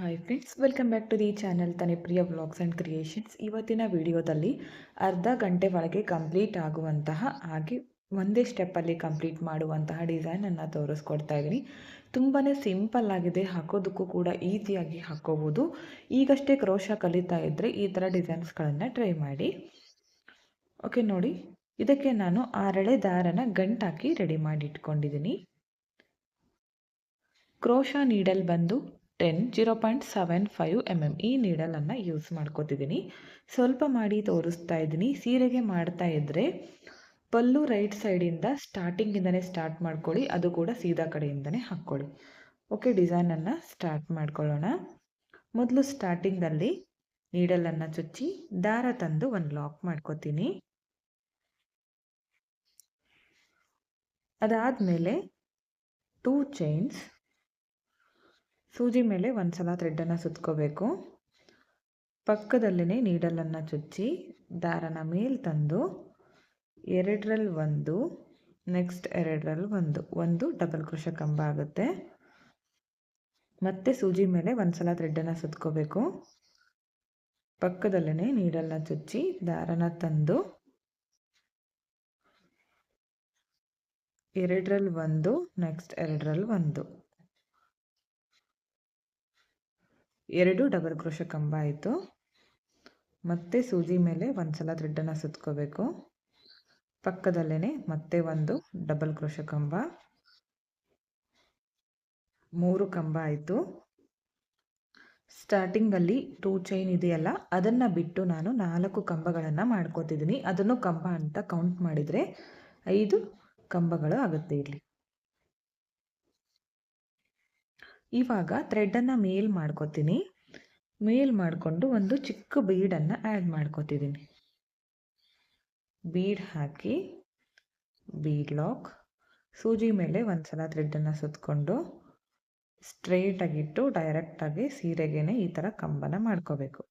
Hi friends, welcome back to the channel Tanipriya vlogs and creations. ಇವತ್ತಿನ ವಿಡಿಯೋದಲ್ಲಿ ಅರ್ಧ ಗಂಟೆ ಒಳಗೆ ಕಂಪ್ಲೀಟ್ ಆಗುವಂತಹ ಹಾಗೆ ಒಂದೇ ಸ್ಟೆಪ್ಪಲ್ಲಿ ಕಂಪ್ಲೀಟ್ ಮಾಡುವಂತಹ ಡಿಸೈನನ್ನು ತೋರಿಸ್ಕೊಡ್ತಾ ಇದ್ದೀನಿ. ತುಂಬಾ ಸಿಂಪಲ್ ಆಗಿದೆ, ಹಾಕೋದಕ್ಕೂ ಕೂಡ ಈಸಿಯಾಗಿ ಹಾಕ್ಕೋಬೋದು. ಈಗಷ್ಟೇ ಕ್ರೋಶ ಕಲಿತಾ ಇದ್ದರೆ ಈ ಥರ ಡಿಸೈನ್ಸ್ಗಳನ್ನು ಟ್ರೈ ಮಾಡಿ. ಓಕೆ ನೋಡಿ, ಇದಕ್ಕೆ ನಾನು 6 ದಾರನ ಗಂಟಾಕಿ ರೆಡಿ ಮಾಡಿ ಇಟ್ಕೊಂಡಿದ್ದೀನಿ. ಕ್ರೋಶ ನೀಡಲ್ ಬಂದು 0.75 mm ಈ ನೀಡಲನ್ನು ಯೂಸ್ ಮಾಡ್ಕೋತಿದ್ದೀನಿ. ಸ್ವಲ್ಪ ಮಾಡಿ ತೋರಿಸ್ತಾ ಇದ್ದೀನಿ. ಸೀರೆಗೆ ಮಾಡ್ತಾ ಇದ್ದರೆ ಪಲ್ಲು ರೈಟ್ ಸೈಡಿಂದ ಸ್ಟಾರ್ಟಿಂಗಿಂದನೇ ಸ್ಟಾರ್ಟ್ ಮಾಡ್ಕೊಳ್ಳಿ, ಅದು ಕೂಡ ಸೀದಾ ಕಡೆಯಿಂದನೇ ಹಾಕ್ಕೊಳ್ಳಿ. ಓಕೆ, ಡಿಸೈನನ್ನು ಸ್ಟಾರ್ಟ್ ಮಾಡ್ಕೊಳ್ಳೋಣ. ಮೊದಲು ಸ್ಟಾರ್ಟಿಂಗಲ್ಲಿ ನೀಡಲನ್ನು ಚುಚ್ಚಿ ದಾರ ತಂದು ಒಂದು ಲಾಕ್ ಮಾಡ್ಕೋತೀನಿ. ಅದಾದಮೇಲೆ 2 ಚೈನ್ಸ್ ಸೂಜಿ ಮೇಲೆ ಒಂದು ಸಲ ಥ್ರೆಡ್ಡನ್ನು ಸುತ್ಕೋಬೇಕು. ಪಕ್ಕದಲ್ಲೇ ನೀಡಲನ್ನು ಚುಚ್ಚಿ ದಾರನ ಮೇಲೆ ತಂದು 2ರಲ್ಲಿ 1, ನೆಕ್ಸ್ಟ್ 2ರಲ್ಲಿ 1 ಡಬಲ್ ಕ್ರೋಶ ಕಂಬ ಆಗುತ್ತೆ. ಮತ್ತೆ ಸೂಜಿ ಮೇಲೆ ಒಂದು ಸಲ ಥ್ರೆಡ್ಡನ್ನು ಸುತ್ಕೋಬೇಕು. ಪಕ್ಕದಲ್ಲೇ ನೀಡಲನ್ನ ಚುಚ್ಚಿ ದಾರನ ತಂದು 2ರಲ್ಲಿ 1, ನೆಕ್ಸ್ಟ್ 2ರಲ್ಲಿ 2 ಡಬಲ್ ಕ್ರೋಶ ಕಂಬ ಆಯಿತು. ಮತ್ತೆ ಸೂಜಿ ಮೇಲೆ ಒಂದು ಸಲ ಥ್ರೆಡ್ಡನ್ನು ಸುತ್ಕೋಬೇಕು. ಪಕ್ಕದಲ್ಲೇ ಮತ್ತೆ 1 ಡಬಲ್ ಕ್ರೋಶ ಕಂಬ, 3 ಕಂಬ ಆಯಿತು. ಸ್ಟಾರ್ಟಿಂಗಲ್ಲಿ 2 ಚೈನ್ ಇದೆಯಲ್ಲ, ಅದನ್ನು ಬಿಟ್ಟು ನಾನು 4 ಕಂಬಗಳನ್ನು ಮಾಡ್ಕೋತಿದ್ದೀನಿ. ಅದನ್ನು ಕಂಬ ಅಂತ ಕೌಂಟ್ ಮಾಡಿದರೆ 5 ಕಂಬಗಳು ಆಗುತ್ತೆ ಇಲ್ಲಿ. ಇವಾಗ ಥ್ರೆಡ್ಡನ್ನು ಮೇಲ್ ಮಾಡ್ಕೋತೀನಿ. ಮೇಲ್ ಮಾಡಿಕೊಂಡು ಒಂದು ಚಿಕ್ಕ ಬೀಡನ್ನು ಆ್ಯಡ್ ಮಾಡ್ಕೋತಿದ್ದೀನಿ. ಬೀಡ್ ಹಾಕಿ ಬೀಡ್ ಲಾಕ್, ಸೂಜಿ ಮೇಲೆ ಒಂದು ಸಲ ಥ್ರೆಡ್ಡನ್ನು ಸುತ್ತಕೊಂಡು ಸ್ಟ್ರೇಟಾಗಿಟ್ಟು ಡೈರೆಕ್ಟಾಗಿ ಸೀರೆಗೇನೆ ಈ ಥರ ಕಂಬನ ಮಾಡ್ಕೋಬೇಕು.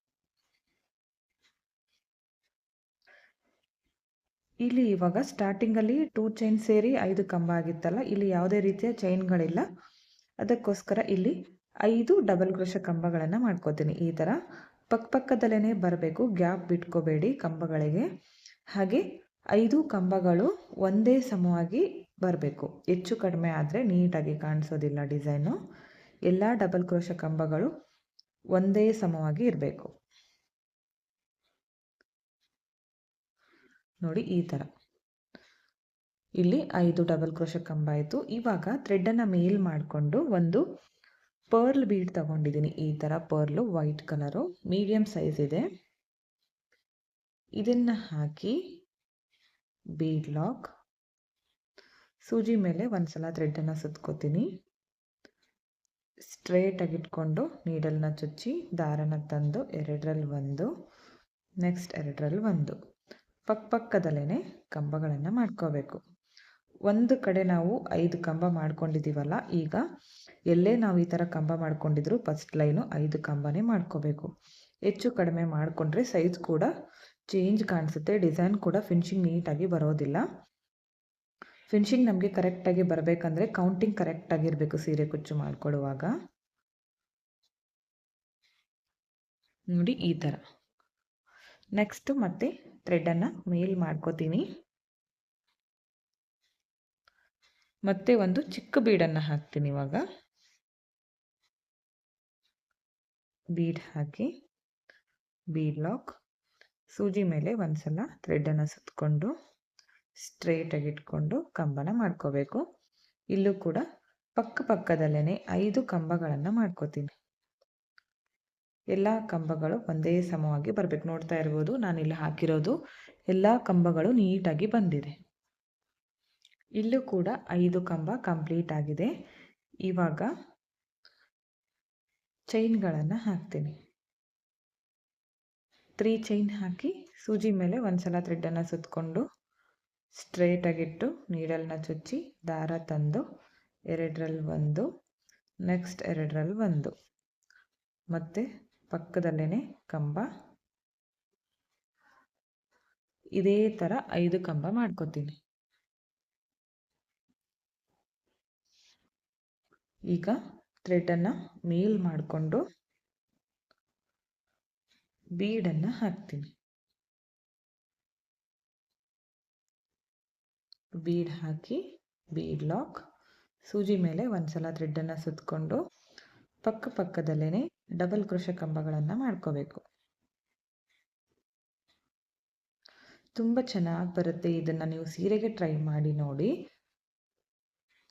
ಇಲ್ಲಿ ಇವಾಗ ಸ್ಟಾರ್ಟಿಂಗಲ್ಲಿ 2 ಚೈನ್ ಸೇರಿ 5 ಕಂಬ ಆಗಿತ್ತಲ್ಲ, ಇಲ್ಲಿ ಯಾವುದೇ ರೀತಿಯ ಚೈನ್ಗಳಿಲ್ಲ. ಅದಕ್ಕೋಸ್ಕರ ಇಲ್ಲಿ 5 ಡಬಲ್ ಕ್ರೋಶ ಕಂಬಗಳನ್ನು ಮಾಡ್ಕೋತೀನಿ. ಈ ಥರ ಪಕ್ಕದಲ್ಲೇ ಬರಬೇಕು, ಗ್ಯಾಪ್ ಬಿಟ್ಕೋಬೇಡಿ ಕಂಬಗಳಿಗೆ. ಹಾಗೆ 5 ಕಂಬಗಳು ಒಂದೇ ಸಮವಾಗಿ ಬರಬೇಕು. ಹೆಚ್ಚು ಕಡಿಮೆ ಆದರೆ ನೀಟಾಗಿ ಕಾಣಿಸೋದಿಲ್ಲ ಡಿಸೈನು. ಎಲ್ಲ ಡಬಲ್ ಕ್ರೋಶ ಕಂಬಗಳು ಒಂದೇ ಸಮವಾಗಿ ಇರಬೇಕು. ನೋಡಿ, ಈ ಥರ ಇಲ್ಲಿ 5 ಡಬಲ್ ಕ್ರೋಶ ಕಂಬ ಆಯಿತು. ಇವಾಗ ಥ್ರೆಡ್ಡನ್ನು ಮೇಲ್ ಮಾಡಿಕೊಂಡು ಒಂದು ಪರ್ಲ್ ಬೀಡ್ ತಗೊಂಡಿದ್ದೀನಿ. ಈ ಥರ pearl white colour medium size ಇದೆ. ಇದನ್ನು ಹಾಕಿ ಬೀಡ್ ಲಾಕ್, ಸೂಜಿ ಮೇಲೆ ಒಂದು ಸಲ ಥ್ರೆಡ್ಡನ್ನು ಸುತ್ಕೋತೀನಿ. ಸ್ಟ್ರೇಟಾಗಿ ಇಟ್ಕೊಂಡು ನೀಡಲ್ನ ಚುಚ್ಚಿ ದಾರನ ತಂದು 2ರಲ್ಲಿ 1, ನೆಕ್ಸ್ಟ್ 2ರಲ್ಲಿ 1 ಪಕ್ಕದಲ್ಲೇ ಕಂಬಗಳನ್ನು ಮಾಡ್ಕೋಬೇಕು. ಒಂದು ಕಡೆ ನಾವು 5 ಕಂಬ ಮಾಡ್ಕೊಂಡಿದ್ದೀವಲ್ಲ, ಈಗ ಎಲ್ಲೇ ನಾವು ಈ ಥರ ಕಂಬ ಮಾಡ್ಕೊಂಡಿದ್ರು ಫಸ್ಟ್ ಲೈನು 5 ಕಂಬನೇ ಮಾಡ್ಕೋಬೇಕು. ಹೆಚ್ಚು ಕಡಿಮೆ ಮಾಡಿಕೊಂಡ್ರೆ ಸೈಜ್ ಕೂಡ ಚೇಂಜ್ ಕಾಣಿಸುತ್ತೆ, ಡಿಸೈನ್ ಕೂಡ ಫಿನಿಶಿಂಗ್ ನೀಟಾಗಿ ಬರೋದಿಲ್ಲ. ಫಿನಿಶಿಂಗ್ ನಮಗೆ ಕರೆಕ್ಟಾಗಿ ಬರಬೇಕಂದ್ರೆ ಕೌಂಟಿಂಗ್ ಕರೆಕ್ಟಾಗಿರಬೇಕು ಸೀರೆ ಕುಚ್ಚು ಮಾಡ್ಕೊಳ್ಳುವಾಗ. ನೋಡಿ, ಈ ಥರ. ನೆಕ್ಸ್ಟ್ ಮತ್ತೆ ಥ್ರೆಡ್ಡನ್ನು ಮೇಲ್ ಮಾಡ್ಕೋತೀನಿ. ಮತ್ತೆ ಒಂದು ಚಿಕ್ಕ ಬೀಡನ್ನು ಹಾಕ್ತೀನಿ. ಇವಾಗ ಬೀಡ್ ಹಾಕಿ ಬೀಡ್ ಲಾಕ್, ಸೂಜಿ ಮೇಲೆ ಒಂದು ಸಲ ಥ್ರೆಡ್ಡನ್ನು ಸುತ್ತಕೊಂಡು ಸ್ಟ್ರೇಟಾಗಿ ಇಟ್ಕೊಂಡು ಕಂಬನ ಮಾಡ್ಕೋಬೇಕು. ಇಲ್ಲೂ ಕೂಡ ಪಕ್ಕದಲ್ಲೇ 5 ಕಂಬಗಳನ್ನು ಮಾಡ್ಕೋತೀನಿ. ಎಲ್ಲ ಕಂಬಗಳು ಒಂದೇ ಸಮವಾಗಿ ಬರಬೇಕು. ನೋಡ್ತಾ ಇರ್ಬೋದು, ನಾನಿಲ್ಲಿ ಹಾಕಿರೋದು ಎಲ್ಲ ಕಂಬಗಳು ನೀಟಾಗಿ ಬಂದಿದೆ. ಇಲ್ಲೂ ಕೂಡ 5 ಕಂಬ ಕಂಪ್ಲೀಟ್ ಆಗಿದೆ. ಇವಾಗ ಚೈನ್ಗಳನ್ನು ಹಾಕ್ತೀನಿ. 3 ಚೈನ್ ಹಾಕಿ ಸೂಜಿ ಮೇಲೆ ಒಂದು ಸಲ ಥ್ರೆಡ್ಡನ್ನು ಸುತ್ತಕೊಂಡು ಸ್ಟ್ರೇಟಾಗಿಟ್ಟು ನೀಡಲ್ನ ಚುಚ್ಚಿ ದಾರ ತಂದು 2ರಲ್ಲಿ 1, ನೆಕ್ಸ್ಟ್ 2ರಲ್ಲಿ 1 ಮತ್ತೆ ಪಕ್ಕದಲ್ಲೇ ಕಂಬ. ಇದೇ ಥರ 5 ಕಂಬ ಮಾಡ್ಕೋತೀನಿ. ಈಗ ಥ್ರೆಡ್ಡನ್ನು ಮೇಲ್ ಮಾಡಿಕೊಂಡು ಬೀಡನ್ನು ಹಾಕ್ತೀನಿ. ಬೀಡ್ ಹಾಕಿ ಬೀಡ್ ಲಾಕ್, ಸೂಜಿ ಮೇಲೆ ಒಂದ್ಸಲ ಥ್ರೆಡ್ಡನ್ನು ಸುತ್ತಕೊಂಡು ಪಕ್ಕದಲ್ಲೇ ಡಬಲ್ ಕ್ರೋಶೆ ಕಂಬಗಳನ್ನು ಮಾಡ್ಕೋಬೇಕು. ತುಂಬ ಚೆನ್ನಾಗಿ ಬರುತ್ತೆ. ಇದನ್ನು ನೀವು ಸೀರೆಗೆ ಟ್ರೈ ಮಾಡಿ ನೋಡಿ.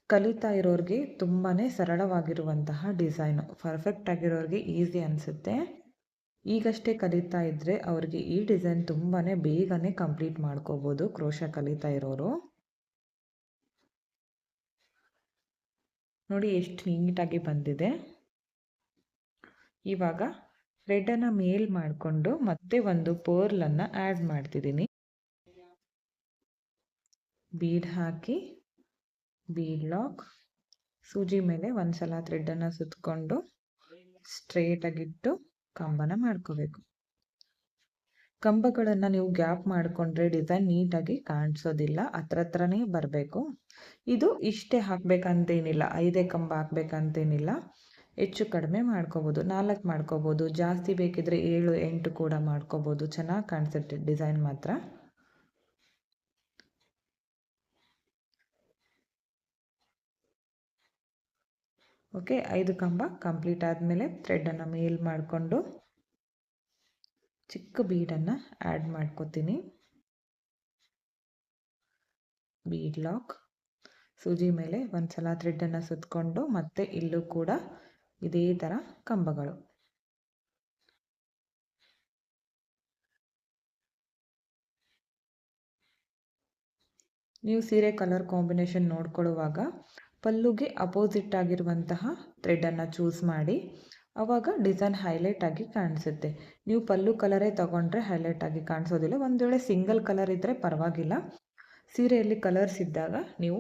ಕಲಿತಾ ಇರೋರಿಗೆ ತುಂಬಾ ಸರಳವಾಗಿರುವಂತಹ ಡಿಸೈನು, ಪರ್ಫೆಕ್ಟ್ ಆಗಿರೋರಿಗೆ ಈಸಿ ಅನಿಸುತ್ತೆ. ಈಗಷ್ಟೇ ಕಲಿತಾ ಇದ್ದರೆ ಅವ್ರಿಗೆ ಈ ಡಿಸೈನ್ ತುಂಬಾ ಬೇಗನೆ ಕಂಪ್ಲೀಟ್ ಮಾಡ್ಕೋಬೋದು ಕ್ರೋಶ ಕಲಿತಾ ಇರೋರು. ನೋಡಿ ಎಷ್ಟು ನೀಟಾಗಿ ಬಂದಿದೆ. ಇವಾಗ ಥ್ರೆಡ್ಡನ್ನು ಮೇಲ್ ಮಾಡಿಕೊಂಡು ಮತ್ತೆ ಒಂದು ಪರ್ಲನ್ನು ಆ್ಯಡ್ ಮಾಡ್ತಿದ್ದೀನಿ. ಬೀಡ್ ಹಾಕಿ ಬೀಡ್ ಲಾಕ್, ಸೂಜಿ ಮೇಲೆ ಒಂದ್ಸಲ ಥ್ರೆಡ್ಡನ್ನು ಸುತ್ತಕೊಂಡು ಸ್ಟ್ರೇಟಾಗಿಟ್ಟು ಕಂಬನ ಮಾಡ್ಕೋಬೇಕು. ಕಂಬಗಳನ್ನು ನೀವು ಗ್ಯಾಪ್ ಮಾಡಿಕೊಂಡ್ರೆ ಡಿಸೈನ್ ನೀಟಾಗಿ ಕಾಣಿಸೋದಿಲ್ಲ, ಹತ್ರನೇ ಬರಬೇಕು. ಇದು ಇಷ್ಟೇ ಹಾಕಬೇಕಂತೇನಿಲ್ಲ, 5 ಕಂಬ ಹಾಕಬೇಕಂತೇನಿಲ್ಲ, ಹೆಚ್ಚು ಕಡಿಮೆ ಮಾಡ್ಕೋಬೋದು, 4 ಮಾಡ್ಕೋಬೋದು, ಜಾಸ್ತಿ ಬೇಕಿದ್ರೆ 7, 8 ಕೂಡ ಮಾಡ್ಕೋಬೋದು. ಚೆನ್ನಾಗಿ ಕಾಣಿಸುತ್ತೆ ಡಿಸೈನ್ ಮಾತ್ರ. ಓಕೆ, 5 ಕಂಬ ಕಂಪ್ಲೀಟ್ ಆದಮೇಲೆ ಥ್ರೆಡ್ಡನ್ನು ಮೇಲ್ ಮಾಡಿಕೊಂಡು ಚಿಕ್ಕ ಬೀಡನ್ನು ಆ್ಯಡ್ ಮಾಡ್ಕೋತೀನಿ. ಬೀಡ್ ಲಾಕ್, ಸೂಜಿ ಮೇಲೆ ಒಂದ್ಸಲ ಥ್ರೆಡ್ಡನ್ನು ಸುತ್ತಕೊಂಡು ಮತ್ತೆ ಇಲ್ಲೂ ಕೂಡ ಇದೇ ಥರ ಕಂಬಗಳು. ನೀವು ಸೀರೆ ಕಲರ್ ಕಾಂಬಿನೇಷನ್ ನೋಡ್ಕೊಳ್ಳುವಾಗ ಪಲ್ಲುಗೆ ಅಪೋಸಿಟ್ ಆಗಿರುವಂತಹ ಥ್ರೆಡ್ಡನ್ನು ಚೂಸ್ ಮಾಡಿ, ಆವಾಗ ಡಿಸೈನ್ ಹೈಲೈಟ್ ಆಗಿ ಕಾಣಿಸುತ್ತೆ. ನೀವು ಪಲ್ಲು ಕಲರೇ ತಗೊಂಡ್ರೆ ಹೈಲೈಟ್ ಆಗಿ ಕಾಣಿಸೋದಿಲ್ಲ. ಒಂದು ವೇಳೆ ಸಿಂಗಲ್ ಕಲರ್ ಇದ್ದರೆ ಪರವಾಗಿಲ್ಲ, ಸೀರೆಯಲ್ಲಿ ಕಲರ್ಸ್ ಇದ್ದಾಗ ನೀವು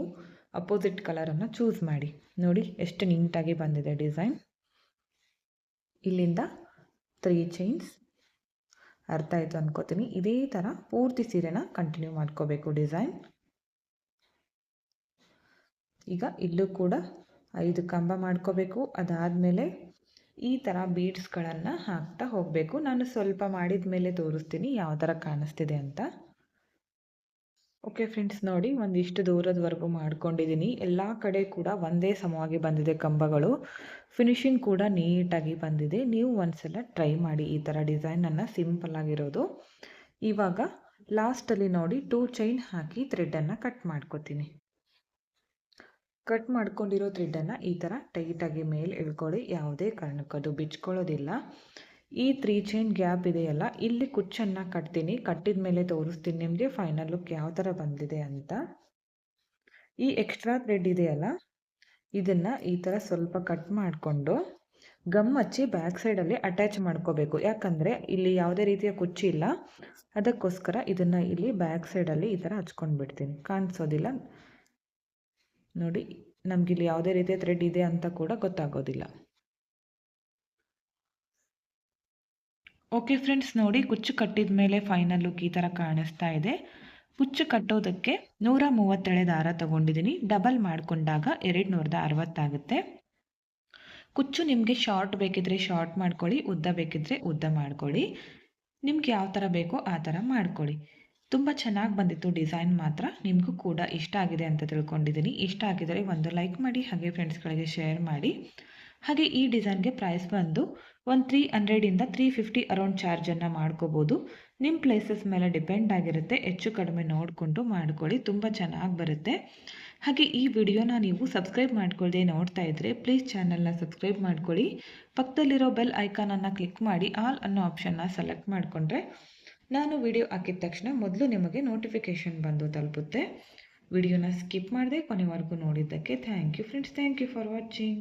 ಅಪೋಸಿಟ್ ಕಲರನ್ನು ಚೂಸ್ ಮಾಡಿ. ನೋಡಿ ಎಷ್ಟು ನೀಟಾಗಿ ಬಂದಿದೆ ಡಿಸೈನ್. ಇಲ್ಲಿಂದ 3 ಚೈನ್ಸ್, ಅರ್ಥ ಆಯಿತು ಅನ್ಕೋತೀನಿ. ಇದೇ ಥರ ಪೂರ್ತಿ ಸೀರೆನ ಕಂಟಿನ್ಯೂ ಮಾಡ್ಕೋಬೇಕು ಡಿಸೈನ್. ಈಗ ಇಲ್ಲೂ ಕೂಡ 5 ಕಂಬ ಮಾಡ್ಕೋಬೇಕು. ಅದಾದಮೇಲೆ ಈ ಥರ ಬೀಡ್ಸ್ಗಳನ್ನು ಹಾಕ್ತಾ ಹೋಗಬೇಕು. ನಾನು ಸ್ವಲ್ಪ ಮಾಡಿದ ಮೇಲೆ ತೋರಿಸ್ತೀನಿ ಯಾವ ಥರ ಕಾಣಿಸ್ತಿದೆ ಅಂತ. ಓಕೆ ಫ್ರೆಂಡ್ಸ್, ನೋಡಿ ಒಂದಿಷ್ಟು ದೂರದವರೆಗೂ ಮಾಡ್ಕೊಂಡಿದ್ದೀನಿ. ಎಲ್ಲ ಕಡೆ ಕೂಡ ಒಂದೇ ಸಮವಾಗಿ ಬಂದಿದೆ ಕಂಬಗಳು. ಫಿನಿಶಿಂಗ್ ಕೂಡ ನೀಟಾಗಿ ಬಂದಿದೆ. ನೀವು ಒಂದ್ಸಲ ಟ್ರೈ ಮಾಡಿ ಈ ಥರ ಡಿಸೈನನ್ನು, ಸಿಂಪಲ್ ಆಗಿರೋದು. ಇವಾಗ ಲಾಸ್ಟಲ್ಲಿ ನೋಡಿ 2 ಚೈನ್ ಹಾಕಿ ಥ್ರೆಡ್ಡನ್ನು ಕಟ್ ಮಾಡ್ಕೋತೀನಿ. ಕಟ್ ಮಾಡ್ಕೊಂಡಿರೋ ಥ್ರೆಡ್ಡನ್ನು ಈ ಥರ ಟೈಟಾಗಿ ಮೇಲೆ ಎಳ್ಕೊಳ್ಳಿ. ಯಾವುದೇ ಕಾರಣಕ್ಕೂ ಅದು ಬಿಚ್ಕೊಳ್ಳೋದಿಲ್ಲ. ಈ 3 ಚೈನ್ ಗ್ಯಾಪ್ ಇದೆಯಲ್ಲ, ಇಲ್ಲಿ ಕುಚ್ಚನ್ನು ಕಟ್ತೀನಿ. ಕಟ್ಟಿದ ಮೇಲೆ ತೋರಿಸ್ತೀನಿ ನಿಮಗೆ ಫೈನಲ್ ಲುಕ್ ಯಾವ ಥರ ಬಂದಿದೆ ಅಂತ. ಈ ಎಕ್ಸ್ಟ್ರಾ ಥ್ರೆಡ್ ಇದೆಯಲ್ಲ, ಇದನ್ನು ಈ ಥರ ಸ್ವಲ್ಪ ಕಟ್ ಮಾಡಿಕೊಂಡು ಗಮ್ ಹಚ್ಚಿ ಬ್ಯಾಕ್ ಸೈಡಲ್ಲಿ ಅಟ್ಯಾಚ್ ಮಾಡ್ಕೋಬೇಕು. ಯಾಕಂದರೆ ಇಲ್ಲಿ ಯಾವುದೇ ರೀತಿಯ ಕುಚ್ಚಿಲ್ಲ, ಅದಕ್ಕೋಸ್ಕರ ಇದನ್ನು ಇಲ್ಲಿ ಬ್ಯಾಕ್ ಸೈಡಲ್ಲಿ ಈ ಥರ ಹಚ್ಕೊಂಡು ಬಿಡ್ತೀನಿ. ಕಾಣಿಸೋದಿಲ್ಲ ನೋಡಿ, ನಮಗಿಲ್ಲಿ ಯಾವುದೇ ರೀತಿಯ ಥ್ರೆಡ್ ಇದೆ ಅಂತ ಕೂಡ ಗೊತ್ತಾಗೋದಿಲ್ಲ. ಓಕೆ ಫ್ರೆಂಡ್ಸ್, ನೋಡಿ ಕುಚ್ಚು ಕಟ್ಟಿದ ಮೇಲೆ ಫೈನಲ್ ಲುಕ್ ಈ ಥರ ಕಾಣಿಸ್ತಾ ಇದೆ. ಕುಚ್ಚು ಕಟ್ಟೋದಕ್ಕೆ 137 ದಾರ ತಗೊಂಡಿದ್ದೀನಿ. ಡಬಲ್ ಮಾಡಿಕೊಂಡಾಗ 260 ಆಗುತ್ತೆ. ಕುಚ್ಚು ನಿಮಗೆ ಶಾರ್ಟ್ ಬೇಕಿದ್ರೆ ಶಾರ್ಟ್ ಮಾಡ್ಕೊಳ್ಳಿ, ಉದ್ದ ಬೇಕಿದ್ರೆ ಉದ್ದ ಮಾಡ್ಕೊಳ್ಳಿ. ನಿಮ್ಗೆ ಯಾವ ಥರ ಬೇಕೋ ಆ ಥರ ಮಾಡ್ಕೊಳ್ಳಿ. ತುಂಬ ಚೆನ್ನಾಗಿ ಬಂದಿತ್ತು ಡಿಸೈನ್ ಮಾತ್ರ. ನಿಮಗೂ ಕೂಡ ಇಷ್ಟ ಆಗಿದೆ ಅಂತ ತಿಳ್ಕೊಂಡಿದ್ದೀನಿ. ಇಷ್ಟ ಆಗಿದರೆ ಒಂದು ಲೈಕ್ ಮಾಡಿ, ಹಾಗೆ ಫ್ರೆಂಡ್ಸ್ಗಳಿಗೆ ಶೇರ್ ಮಾಡಿ. ಹಾಗೆ ಈ ಡಿಸೈನ್ಗೆ ಪ್ರೈಸ್ ಬಂದು 300ಇಂದ 350 ಅರೌಂಡ್ ಚಾರ್ಜನ್ನು ಮಾಡ್ಕೋಬೋದು. ನಿಮ್ಮ ಪ್ಲೇಸಸ್ ಮೇಲೆ ಡಿಪೆಂಡ್ ಆಗಿರುತ್ತೆ. ಹೆಚ್ಚು ಕಡಿಮೆ ನೋಡಿಕೊಂಡು ಮಾಡ್ಕೊಳ್ಳಿ, ತುಂಬ ಚೆನ್ನಾಗಿ ಬರುತ್ತೆ. ಹಾಗೆ ಈ ವಿಡಿಯೋನ ನೀವು ಸಬ್ಸ್ಕ್ರೈಬ್ ಮಾಡ್ಕೊಳ್ಳದೆ ನೋಡ್ತಾ ಇದ್ದರೆ ಪ್ಲೀಸ್ ಚಾನಲ್ನ ಸಬ್ಸ್ಕ್ರೈಬ್ ಮಾಡ್ಕೊಳ್ಳಿ. ಪಕ್ಕದಲ್ಲಿರೋ ಬೆಲ್ ಐಕಾನನ್ನು ಕ್ಲಿಕ್ ಮಾಡಿ ಆಲ್ ಅನ್ನೋ ಆಪ್ಷನ್ನ ಸೆಲೆಕ್ಟ್ ಮಾಡಿಕೊಂಡ್ರೆ ನಾನು ವಿಡಿಯೋ ಹಾಕಿದ ತಕ್ಷಣ ಮೊದಲು ನಿಮಗೆ ನೋಟಿಫಿಕೇಷನ್ ಬಂದು ತಲುಪುತ್ತೆ. ವಿಡಿಯೋನ ಸ್ಕಿಪ್ ಮಾಡದೆ ಕೊನೆವರೆಗೂ ನೋಡಿದ್ದಕ್ಕೆ thank you friends. Thank you for watching.